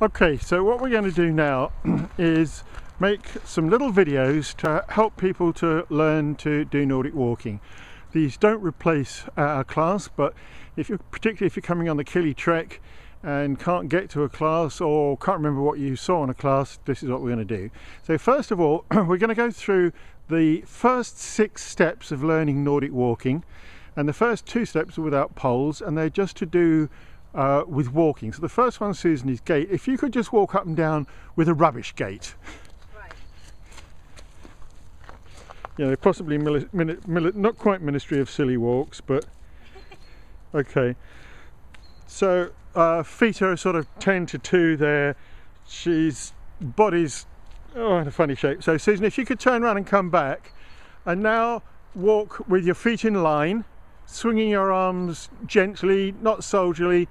Okay, so what we're going to do now is make some little videos to help people to learn to do Nordic walking. These don't replace our class, but particularly if you're coming on the Killy trek and can't get to a class or can't remember what you saw in a class, this is what we're going to do. So first of all, we're going to go through the first 6 steps of learning Nordic walking, and the first 2 steps are without poles, and they're just to do with walking. So the first one, Susan, is gait. If you could just walk up and down with a rubbish gait. Right. You know, possibly not quite Ministry of Silly Walks, but okay. So feet are sort of 10 to 2 there. Body's in a funny shape. So Susan, if you could turn around and come back, and now walk with your feet in line, swinging your arms gently, not soldierly,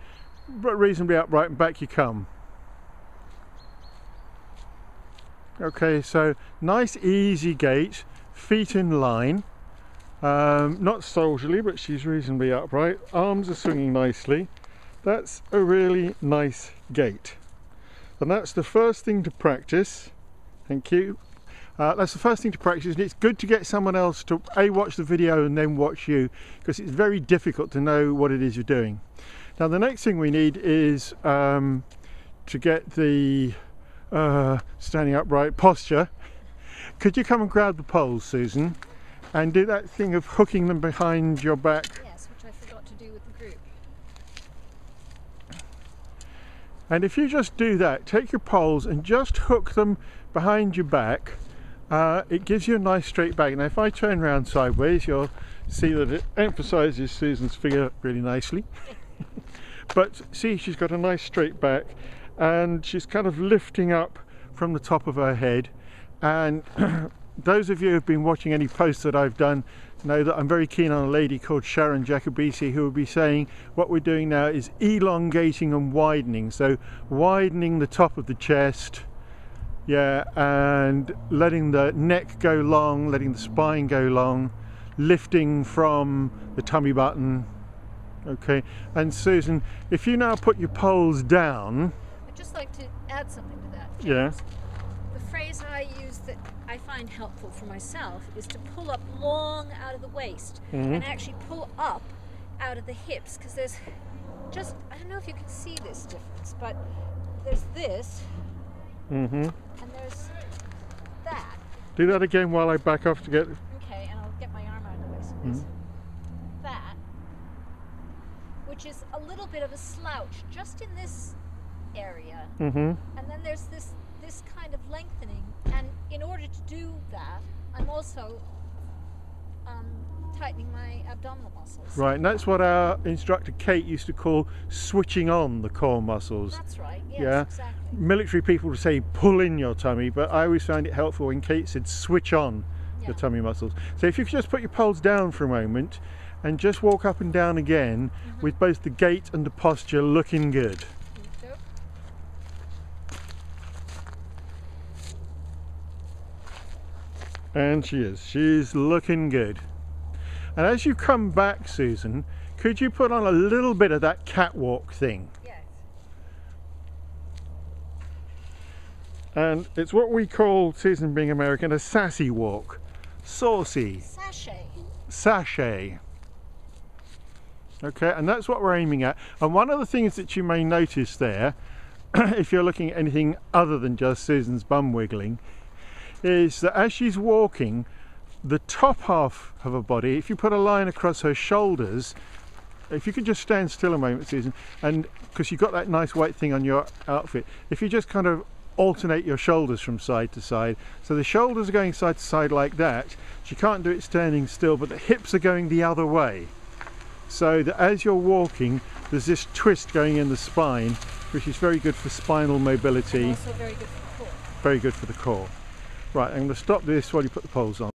but reasonably upright, and back you come. Okay, so nice easy gait, feet in line, not soldierly, but she's reasonably upright, arms are swinging nicely. That's a really nice gait, and that's the first thing to practice. Thank you. That's the first thing to practice, and it's good to get someone else to watch the video and then watch you, because it's very difficult to know what it is you're doing. Now the next thing we need is to get the standing upright posture. Could you come and grab the poles, Susan, and do that thing of hooking them behind your back? Yes, which I forgot to do with the group. And if you just do that, take your poles and just hook them behind your back. It gives you a nice straight back. Now if I turn around sideways, you'll see that it emphasizes Susan's figure really nicely. But see, she's got a nice straight back, and she's kind of lifting up from the top of her head. And those of you who have been watching any posts that I've done know that I'm very keen on a lady called Sharon Jacobisi, who will be saying what we're doing now is elongating and widening. So widening the top of the chest, yeah, and letting the neck go long, letting the spine go long, lifting from the tummy button. Okay, and Susan, if you now put your poles down. I'd just like to add something to that, James. Yeah. The phrase I use that I find helpful for myself is to pull up long out of the waist, and actually pull up out of the hips, because there's just, I don't know if you can see this difference, but there's this. And there's that. Do that again while I back off to get. Okay, and I'll get my arm out of the way. So there's that, which is a little bit of a slouch just in this area. And then there's this kind of lengthening. And in order to do that, I'm also tightening my abdominal muscles. Right, and that's what our instructor Kate used to call switching on the core muscles. That's right, yes, yeah. Exactly. Military people would say pull in your tummy, but I always found it helpful when Kate said switch on your tummy muscles. So if you could just put your poles down for a moment and just walk up and down again with both the gait and the posture looking good. And she's looking good. And as you come back, Susan, could you put on a little bit of that catwalk thing? Yes. And it's what we call, Susan being American, a sassy walk. Saucy. Sachet. Sachet. Okay, and that's what we're aiming at. And one of the things that you may notice there, if you're looking at anything other than just Susan's bum wiggling, is that as she's walking, the top half of her body, if you put a line across her shoulders, if you could just stand still a moment, Susan, and because you've got that nice white thing on your outfit, if you just kind of alternate your shoulders from side to side, so the shoulders are going side to side like that, she can't do it standing still, but the hips are going the other way, so that as you're walking there's this twist going in the spine, which is very good for spinal mobility. And also very good for the core. Very good for the core. Right, I'm going to stop this while you put the poles on.